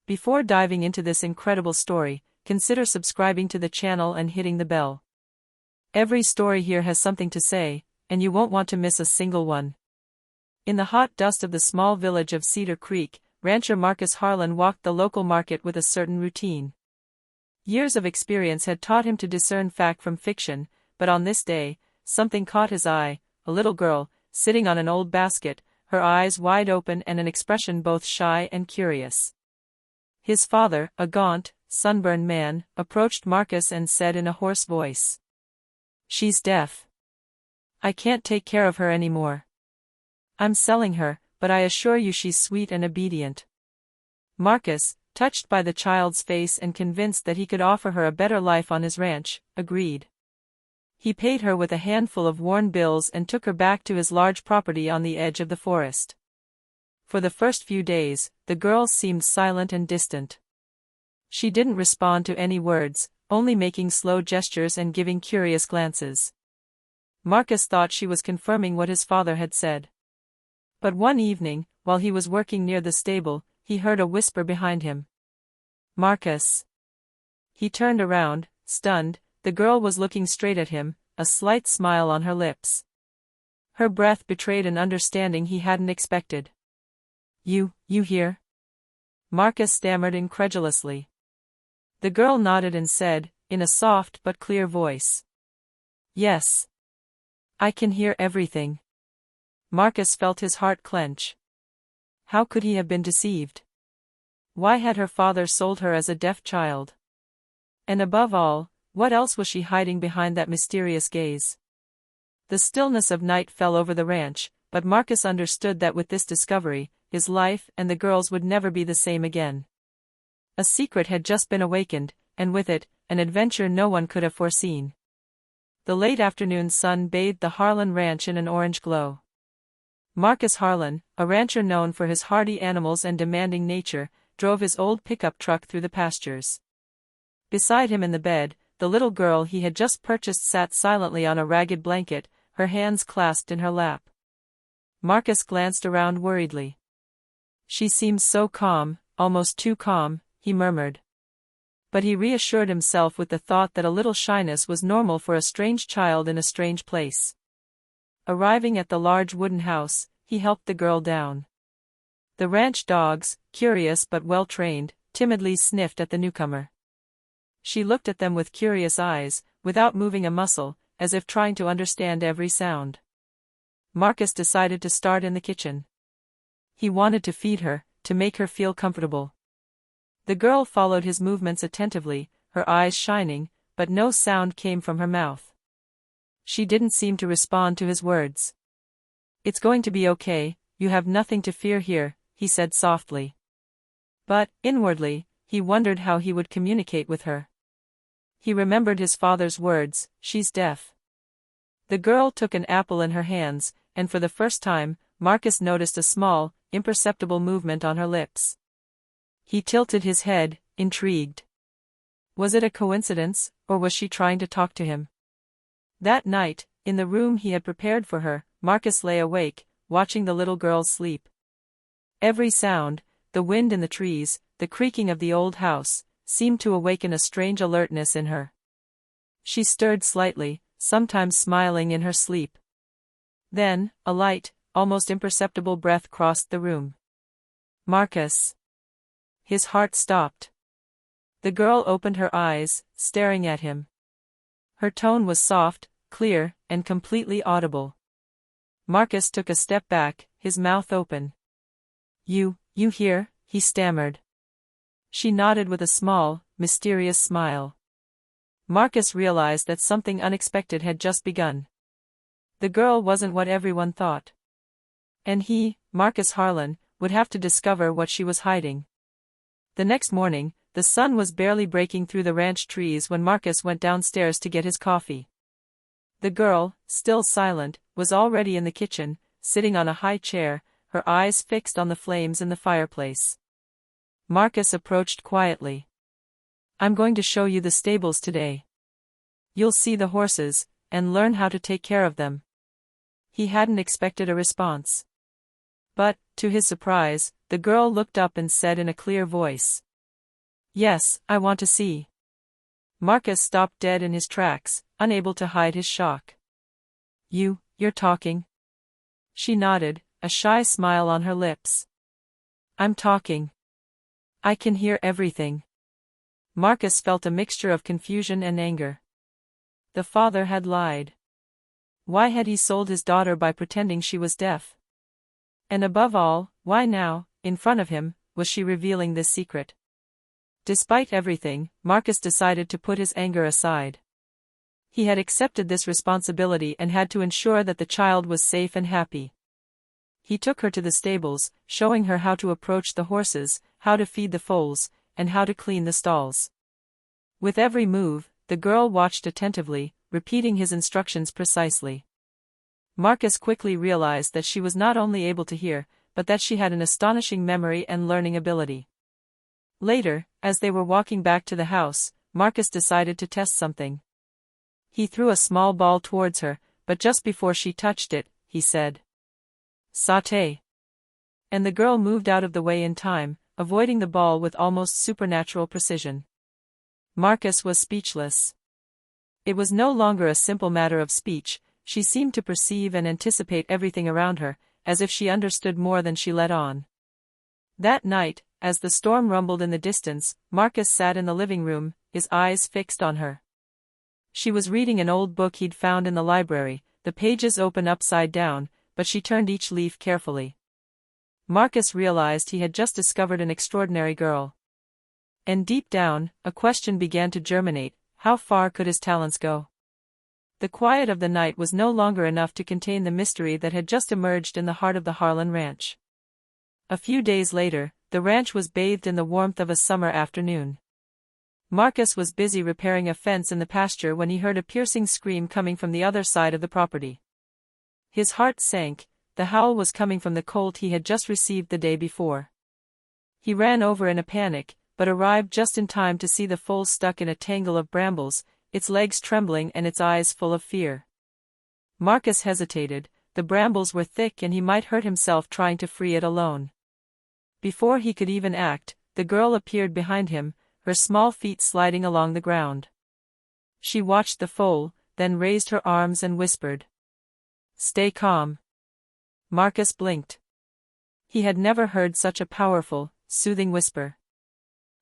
Before diving into this incredible story, consider subscribing to the channel and hitting the bell. Every story here has something to say, and you won't want to miss a single one. In the hot dust of the small village of Cedar Creek, rancher Marcus Harlan walked the local market with a certain routine. Years of experience had taught him to discern fact from fiction, but on this day, something caught his eye: a little girl, sitting on an old basket, her eyes wide open and an expression both shy and curious. His father, a gaunt, sunburned man, approached Marcus and said in a hoarse voice, "She's deaf. I can't take care of her anymore. I'm selling her, but I assure you she's sweet and obedient." Marcus, touched by the child's face and convinced that he could offer her a better life on his ranch, agreed. He paid her with a handful of worn bills and took her back to his large property on the edge of the forest. For the first few days, the girl seemed silent and distant. She didn't respond to any words, only making slow gestures and giving curious glances. Marcus thought she was confirming what his father had said. But one evening, while he was working near the stable, he heard a whisper behind him. "Marcus." He turned around, stunned. The girl was looking straight at him, a slight smile on her lips. Her breath betrayed an understanding he hadn't expected. You here?" Marcus stammered incredulously. The girl nodded and said, in a soft but clear voice, "Yes. I can hear everything." Marcus felt his heart clench. How could he have been deceived? Why had her father sold her as a deaf child? And above all, what else was she hiding behind that mysterious gaze? The stillness of night fell over the ranch, but Marcus understood that with this discovery, his life and the girl's would never be the same again. A secret had just been awakened, and with it, an adventure no one could have foreseen. The late afternoon sun bathed the Harlan ranch in an orange glow. Marcus Harlan, a rancher known for his hardy animals and demanding nature, drove his old pickup truck through the pastures. Beside him in the bed, the little girl he had just purchased sat silently on a ragged blanket, her hands clasped in her lap. Marcus glanced around worriedly. "She seems so calm, almost too calm," he murmured. But he reassured himself with the thought that a little shyness was normal for a strange child in a strange place. Arriving at the large wooden house, he helped the girl down. The ranch dogs, curious but well-trained, timidly sniffed at the newcomer. She looked at them with curious eyes, without moving a muscle, as if trying to understand every sound. Marcus decided to start in the kitchen. He wanted to feed her, to make her feel comfortable. The girl followed his movements attentively, her eyes shining, but no sound came from her mouth. She didn't seem to respond to his words. "It's going to be okay, you have nothing to fear here," he said softly. But, inwardly, he wondered how he would communicate with her. He remembered his father's words, "She's deaf." The girl took an apple in her hands, and for the first time, Marcus noticed a small, imperceptible movement on her lips. He tilted his head, intrigued. Was it a coincidence, or was she trying to talk to him? That night, in the room he had prepared for her, Marcus lay awake, watching the little girl sleep. Every sound, the wind in the trees, the creaking of the old house, seemed to awaken a strange alertness in her. She stirred slightly, sometimes smiling in her sleep. Then, a light, almost imperceptible breath crossed the room. "Marcus." His heart stopped. The girl opened her eyes, staring at him. Her tone was soft, clear, and completely audible. Marcus took a step back, his mouth open. You here?" he stammered. She nodded with a small, mysterious smile. Marcus realized that something unexpected had just begun. The girl wasn't what everyone thought. And he, Marcus Harlan, would have to discover what she was hiding. The next morning, the sun was barely breaking through the ranch trees when Marcus went downstairs to get his coffee. The girl, still silent, was already in the kitchen, sitting on a high chair, her eyes fixed on the flames in the fireplace. Marcus approached quietly. "I'm going to show you the stables today. You'll see the horses, and learn how to take care of them." He hadn't expected a response. But, to his surprise, the girl looked up and said in a clear voice, Yes, I want to see. Marcus stopped dead in his tracks, unable to hide his shock. You're talking? She nodded, a shy smile on her lips. I'm talking. I can hear everything. Marcus felt a mixture of confusion and anger. The father had lied. Why had he sold his daughter by pretending she was deaf? And above all, why now, in front of him, was she revealing this secret? Despite everything, Marcus decided to put his anger aside. He had accepted this responsibility and had to ensure that the child was safe and happy. He took her to the stables, showing her how to approach the horses, how to feed the foals, and how to clean the stalls. With every move, the girl watched attentively, repeating his instructions precisely. Marcus quickly realized that she was not only able to hear, but that she had an astonishing memory and learning ability. Later, as they were walking back to the house, Marcus decided to test something. He threw a small ball towards her, but just before she touched it, he said, "Sauté." And the girl moved out of the way in time, avoiding the ball with almost supernatural precision. Marcus was speechless. It was no longer a simple matter of speech, she seemed to perceive and anticipate everything around her, as if she understood more than she let on. That night, as the storm rumbled in the distance, Marcus sat in the living room, his eyes fixed on her. She was reading an old book he'd found in the library, the pages open upside down, but she turned each leaf carefully. Marcus realized he had just discovered an extraordinary girl. And deep down, a question began to germinate: how far could his talents go? The quiet of the night was no longer enough to contain the mystery that had just emerged in the heart of the Harlan Ranch. A few days later, the ranch was bathed in the warmth of a summer afternoon. Marcus was busy repairing a fence in the pasture when he heard a piercing scream coming from the other side of the property. His heart sank. The howl was coming from the colt he had just received the day before. He ran over in a panic, but arrived just in time to see the foal stuck in a tangle of brambles, its legs trembling and its eyes full of fear. Marcus hesitated. The brambles were thick and he might hurt himself trying to free it alone. Before he could even act, the girl appeared behind him, her small feet sliding along the ground. She watched the foal, then raised her arms and whispered, "Stay calm." Marcus blinked. He had never heard such a powerful, soothing whisper.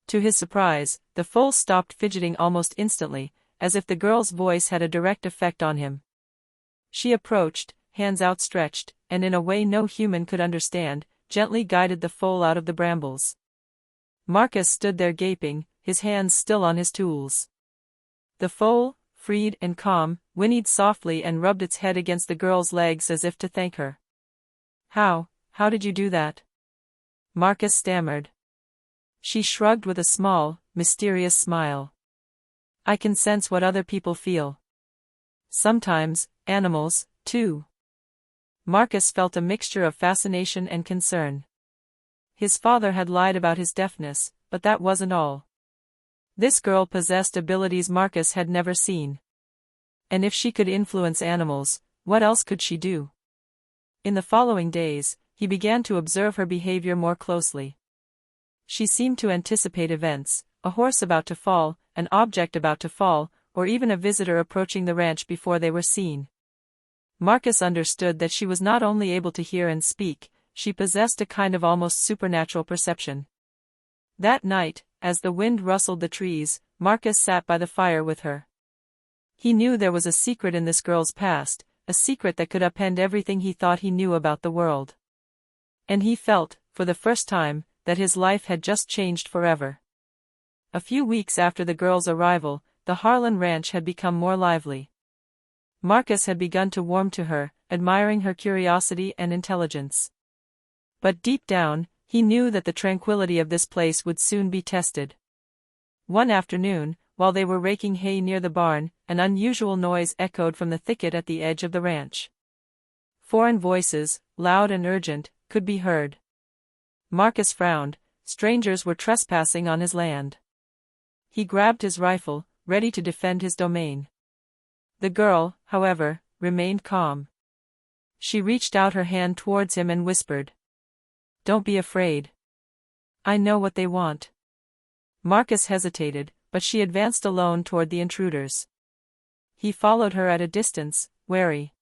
To his surprise, the foal stopped fidgeting almost instantly, as if the girl's voice had a direct effect on him. She approached, hands outstretched, and in a way no human could understand, gently guided the foal out of the brambles. Marcus stood there gaping, his hands still on his tools. The foal, freed and calm, whinnied softly and rubbed its head against the girl's legs as if to thank her. How did you do that?" Marcus stammered. She shrugged with a small, mysterious smile. "I can sense what other people feel. Sometimes, animals, too." Marcus felt a mixture of fascination and concern. His father had lied about his deafness, but that wasn't all. This girl possessed abilities Marcus had never seen. And if she could influence animals, what else could she do? In the following days, he began to observe her behavior more closely. She seemed to anticipate events: a horse about to fall, an object about to fall, or even a visitor approaching the ranch before they were seen. Marcus understood that she was not only able to hear and speak, she possessed a kind of almost supernatural perception. That night, as the wind rustled the trees, Marcus sat by the fire with her. He knew there was a secret in this girl's past, a secret that could upend everything he thought he knew about the world. And he felt, for the first time, that his life had just changed forever. A few weeks after the girl's arrival, the Harlan Ranch had become more lively. Marcus had begun to warm to her, admiring her curiosity and intelligence. But deep down, he knew that the tranquility of this place would soon be tested. One afternoon, while they were raking hay near the barn, an unusual noise echoed from the thicket at the edge of the ranch. Foreign voices, loud and urgent, could be heard. Marcus frowned. Strangers were trespassing on his land. He grabbed his rifle, ready to defend his domain. The girl, however, remained calm. She reached out her hand towards him and whispered, "Don't be afraid. I know what they want." Marcus hesitated, but she advanced alone toward the intruders. He followed her at a distance, wary.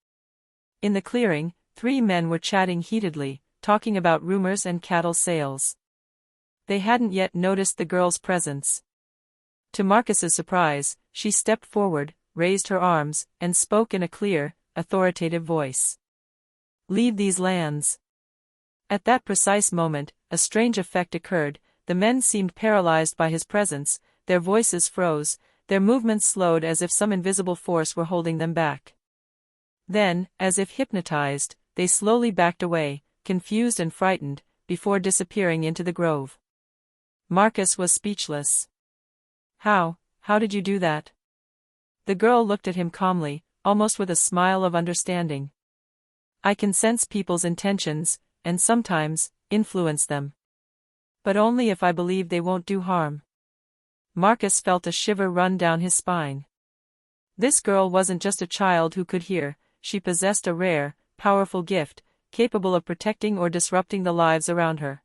In the clearing, 3 men were chatting heatedly, talking about rumors and cattle sales. They hadn't yet noticed the girl's presence. To Marcus's surprise, she stepped forward, raised her arms, and spoke in a clear, authoritative voice. "Leave these lands." At that precise moment, a strange effect occurred. The men seemed paralyzed by his presence, their voices froze, their movements slowed as if some invisible force were holding them back. Then, as if hypnotized, they slowly backed away, confused and frightened, before disappearing into the grove. Marcus was speechless. How did you do that?" The girl looked at him calmly, almost with a smile of understanding. "I can sense people's intentions, and sometimes, influence them. But only if I believe they won't do harm." Marcus felt a shiver run down his spine. This girl wasn't just a child who could hear, she possessed a rare, powerful gift, capable of protecting or disrupting the lives around her.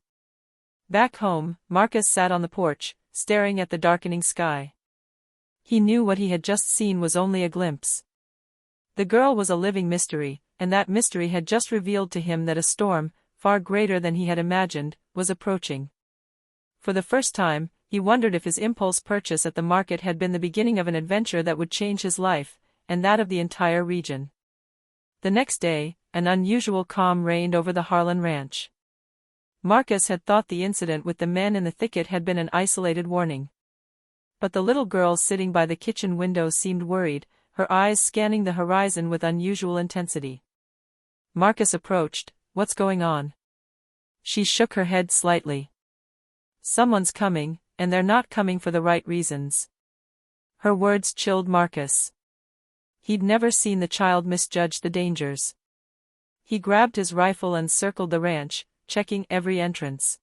Back home, Marcus sat on the porch, staring at the darkening sky. He knew what he had just seen was only a glimpse. The girl was a living mystery, and that mystery had just revealed to him that a storm, far greater than he had imagined, was approaching. For the first time, he wondered if his impulse purchase at the market had been the beginning of an adventure that would change his life, and that of the entire region. The next day, an unusual calm reigned over the Harlan Ranch. Marcus had thought the incident with the men in the thicket had been an isolated warning. But the little girl sitting by the kitchen window seemed worried, her eyes scanning the horizon with unusual intensity. Marcus approached. "What's going on?" She shook her head slightly. "Someone's coming, and they're not coming for the right reasons." Her words chilled Marcus. He'd never seen the child misjudge the dangers. He grabbed his rifle and circled the ranch, checking every entrance.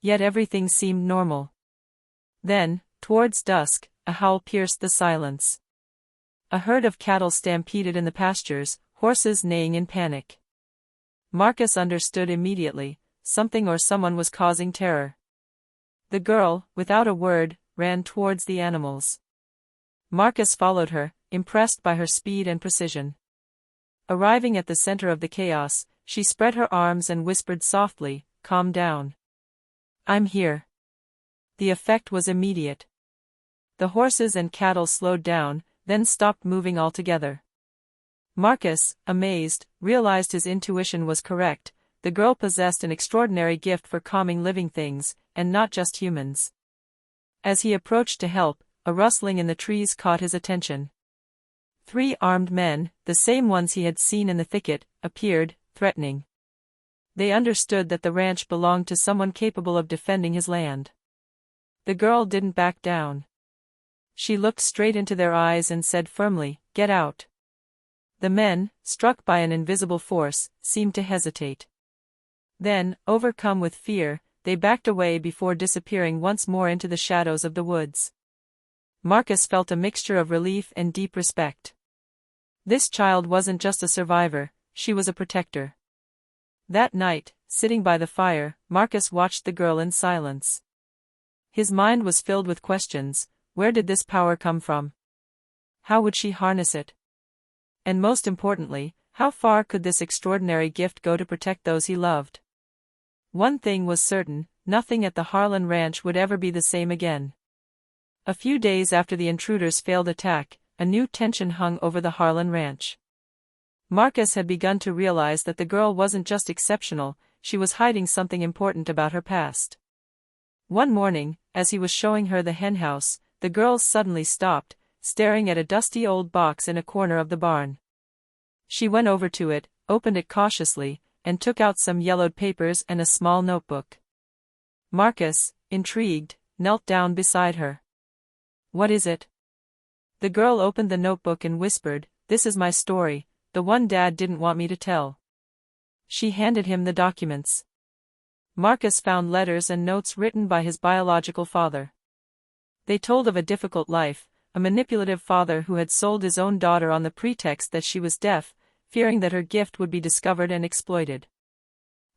Yet everything seemed normal. Then, towards dusk, a howl pierced the silence. A herd of cattle stampeded in the pastures, horses neighing in panic. Marcus understood immediately, something or someone was causing terror. The girl, without a word, ran towards the animals. Marcus followed her, impressed by her speed and precision. Arriving at the center of the chaos, she spread her arms and whispered softly, "Calm down. I'm here." The effect was immediate. The horses and cattle slowed down, then stopped moving altogether. Marcus, amazed, realized his intuition was correct. The girl possessed an extraordinary gift for calming living things, and not just humans. As he approached to help, a rustling in the trees caught his attention. 3 armed men, the same ones he had seen in the thicket, appeared, threatening. They understood that the ranch belonged to someone capable of defending his land. The girl didn't back down. She looked straight into their eyes and said firmly, "Get out." The men, struck by an invisible force, seemed to hesitate. Then, overcome with fear, they backed away before disappearing once more into the shadows of the woods. Marcus felt a mixture of relief and deep respect. This child wasn't just a survivor, she was a protector. That night, sitting by the fire, Marcus watched the girl in silence. His mind was filled with questions. Where did this power come from? How would she harness it? And most importantly, how far could this extraordinary gift go to protect those he loved? One thing was certain, nothing at the Harlan Ranch would ever be the same again. A few days after the intruders' failed attack, a new tension hung over the Harlan Ranch. Marcus had begun to realize that the girl wasn't just exceptional, she was hiding something important about her past. One morning, as he was showing her the henhouse, the girl suddenly stopped, staring at a dusty old box in a corner of the barn. She went over to it, opened it cautiously, and took out some yellowed papers and a small notebook. Marcus, intrigued, knelt down beside her. "What is it?" The girl opened the notebook and whispered, "This is my story, the one Dad didn't want me to tell." She handed him the documents. Marcus found letters and notes written by his biological father. They told of a difficult life, a manipulative father who had sold his own daughter on the pretext that she was deaf, fearing that her gift would be discovered and exploited.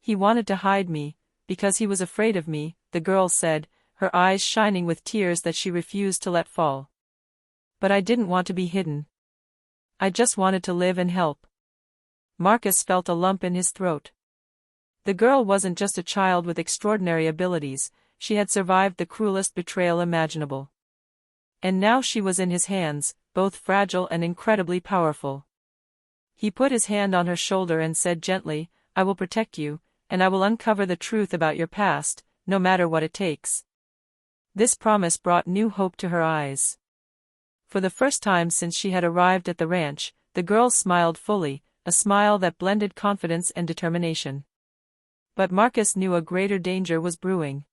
"He wanted to hide me, because he was afraid of me," the girl said, her eyes shining with tears that she refused to let fall. But I didn't want to be hidden. I just wanted to live and help. Marcus felt a lump in his throat. The girl wasn't just a child with extraordinary abilities, she had survived the cruelest betrayal imaginable. And now she was in his hands, both fragile and incredibly powerful. He put his hand on her shoulder and said gently, "I will protect you, and I will uncover the truth about your past, no matter what it takes." This promise brought new hope to her eyes. For the first time since she had arrived at the ranch, the girl smiled fully, a smile that blended confidence and determination. But Marcus knew a greater danger was brewing.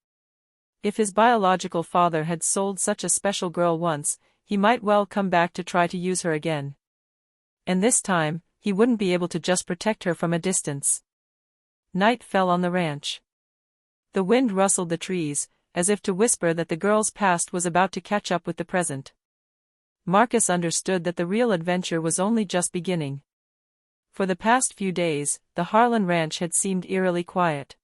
If his biological father had sold such a special girl once, he might well come back to try to use her again. And this time, he wouldn't be able to just protect her from a distance. Night fell on the ranch. The wind rustled the trees, as if to whisper that the girl's past was about to catch up with the present. Marcus understood that the real adventure was only just beginning. For the past few days, the Harlan ranch had seemed eerily quiet.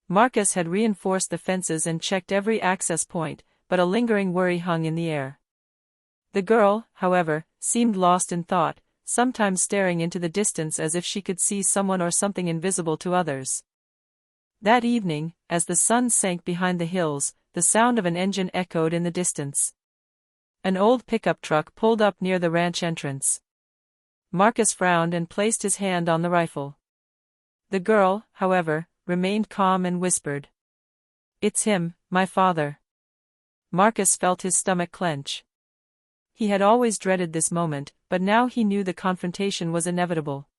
Marcus had reinforced the fences and checked every access point, but a lingering worry hung in the air. The girl, however, seemed lost in thought, sometimes staring into the distance as if she could see someone or something invisible to others. That evening, as the sun sank behind the hills, the sound of an engine echoed in the distance. An old pickup truck pulled up near the ranch entrance. Marcus frowned and placed his hand on the rifle. The girl, however, remained calm and whispered, "It's him, my father." Marcus felt his stomach clench. He had always dreaded this moment, but now he knew the confrontation was inevitable.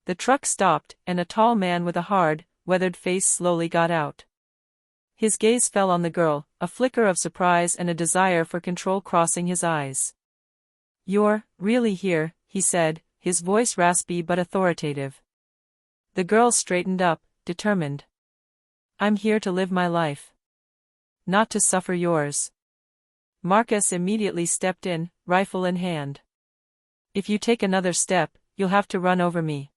The truck stopped, and a tall man with a hard, weathered face slowly got out. His gaze fell on the girl, a flicker of surprise and a desire for control crossing his eyes. "You're really here," he said, his voice raspy but authoritative. The girl straightened up, determined. "I'm here to live my life. Not to suffer yours." Marcus immediately stepped in, rifle in hand. "If you take another step, you'll have to run over me."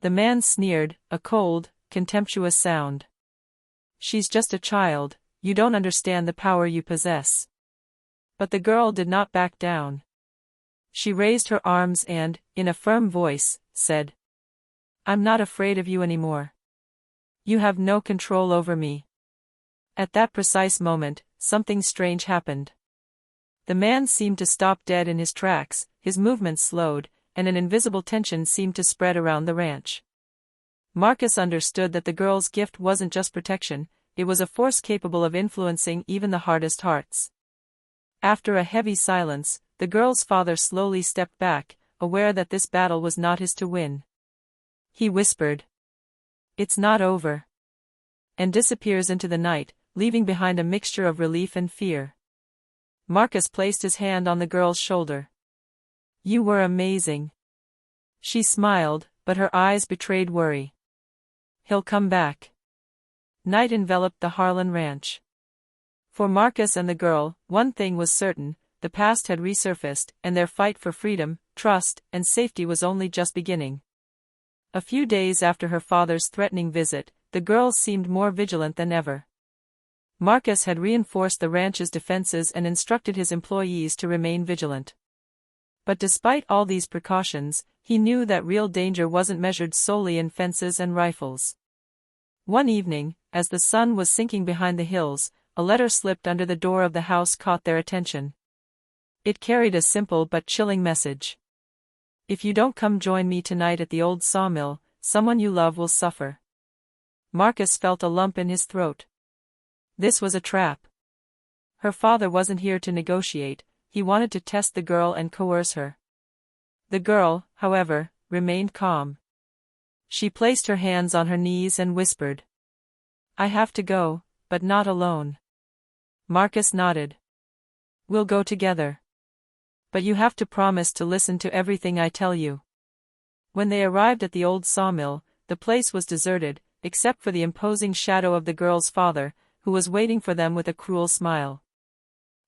The man sneered, a cold, contemptuous sound. "She's just a child, you don't understand the power you possess." But the girl did not back down. She raised her arms and, in a firm voice, said, "I'm not afraid of you anymore. You have no control over me." At that precise moment, something strange happened. The man seemed to stop dead in his tracks, his movements slowed, and an invisible tension seemed to spread around the ranch. Marcus understood that the girl's gift wasn't just protection, it was a force capable of influencing even the hardest hearts. After a heavy silence, the girl's father slowly stepped back, aware that this battle was not his to win. He whispered, "It's not over," and disappears into the night, leaving behind a mixture of relief and fear. Marcus placed his hand on the girl's shoulder. "You were amazing." She smiled, but her eyes betrayed worry. "He'll come back." Night enveloped the Harlan ranch. For Marcus and the girl, one thing was certain, the past had resurfaced, and their fight for freedom, trust, and safety was only just beginning. A few days after her father's threatening visit, the girl seemed more vigilant than ever. Marcus had reinforced the ranch's defenses and instructed his employees to remain vigilant. But despite all these precautions, he knew that real danger wasn't measured solely in fences and rifles. One evening, as the sun was sinking behind the hills, a letter slipped under the door of the house caught their attention. It carried a simple but chilling message. "If you don't come join me tonight at the old sawmill, someone you love will suffer." Marcus felt a lump in his throat. This was a trap. Her father wasn't here to negotiate, he wanted to test the girl and coerce her. The girl, however, remained calm. She placed her hands on her knees and whispered, "I have to go, but not alone." Marcus nodded. "We'll go together. But you have to promise to listen to everything I tell you." When they arrived at the old sawmill, the place was deserted, except for the imposing shadow of the girl's father, who was waiting for them with a cruel smile.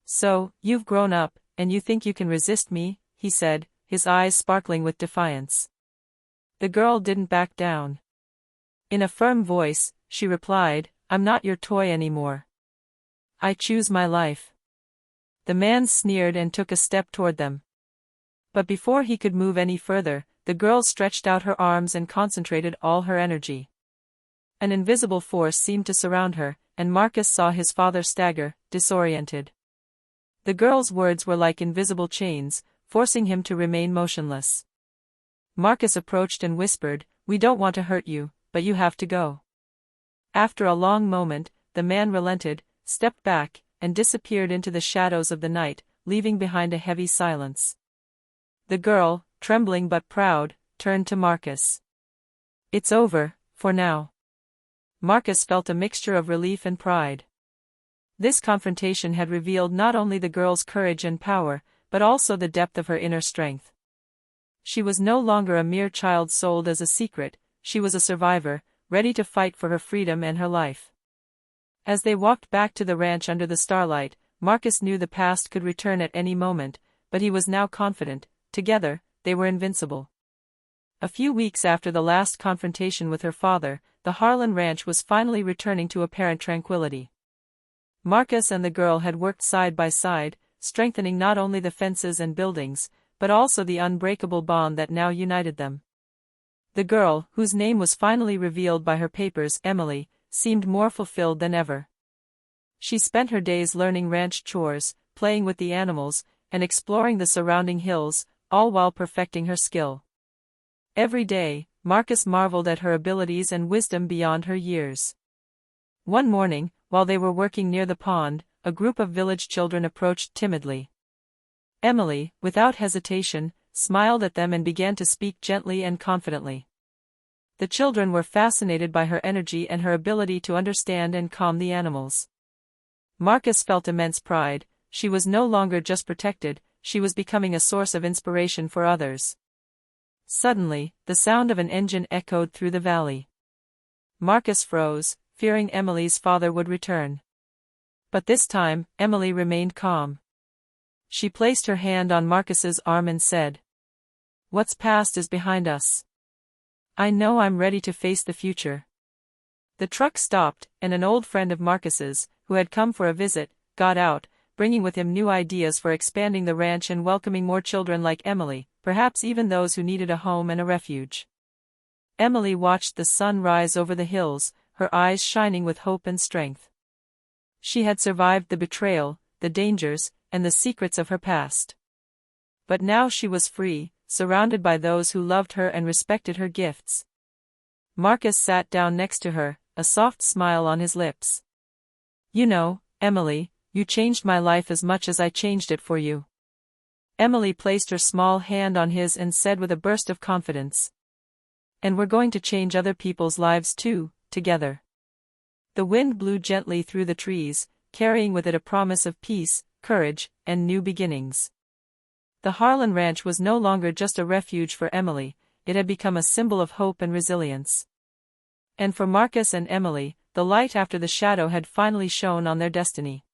"So, you've grown up, and you think you can resist me?" he said, his eyes sparkling with defiance. The girl didn't back down. In a firm voice, she replied, "I'm not your toy anymore. I choose my life." The man sneered and took a step toward them. But before he could move any further, the girl stretched out her arms and concentrated all her energy. An invisible force seemed to surround her, and Marcus saw his father stagger, disoriented. The girl's words were like invisible chains, forcing him to remain motionless. Marcus approached and whispered, "We don't want to hurt you, but you have to go." After a long moment, the man relented, stepped back, and disappeared into the shadows of the night, leaving behind a heavy silence. The girl, trembling but proud, turned to Marcus. "It's over, for now." Marcus felt a mixture of relief and pride. This confrontation had revealed not only the girl's courage and power, but also the depth of her inner strength. She was no longer a mere child sold as a secret, she was a survivor, ready to fight for her freedom and her life. As they walked back to the ranch under the starlight, Marcus knew the past could return at any moment, but he was now confident, together, they were invincible. A few weeks after the last confrontation with her father, the Harlan Ranch was finally returning to apparent tranquility. Marcus and the girl had worked side by side, strengthening not only the fences and buildings, but also the unbreakable bond that now united them. The girl, whose name was finally revealed by her papers, Emily, seemed more fulfilled than ever. She spent her days learning ranch chores, playing with the animals, and exploring the surrounding hills, all while perfecting her skill. Every day, Marcus marveled at her abilities and wisdom beyond her years. One morning, while they were working near the pond, a group of village children approached timidly. Emily, without hesitation, smiled at them and began to speak gently and confidently. The children were fascinated by her energy and her ability to understand and calm the animals. Marcus felt immense pride. She was no longer just protected, she was becoming a source of inspiration for others. Suddenly, the sound of an engine echoed through the valley. Marcus froze, fearing Emily's father would return. But this time, Emily remained calm. She placed her hand on Marcus's arm and said, "What's past is behind us. I know I'm ready to face the future." The truck stopped, and an old friend of Marcus's, who had come for a visit, got out, bringing with him new ideas for expanding the ranch and welcoming more children like Emily, perhaps even those who needed a home and a refuge. Emily watched the sun rise over the hills, her eyes shining with hope and strength. She had survived the betrayal, the dangers, and the secrets of her past. But now she was free, surrounded by those who loved her and respected her gifts. Marcus sat down next to her, a soft smile on his lips. "You know, Emily, you changed my life as much as I changed it for you." Emily placed her small hand on his and said with a burst of confidence, "And we're going to change other people's lives too, together." The wind blew gently through the trees, carrying with it a promise of peace, courage, and new beginnings. The Harlan Ranch was no longer just a refuge for Emily, it had become a symbol of hope and resilience. And for Marcus and Emily, the light after the shadow had finally shone on their destiny.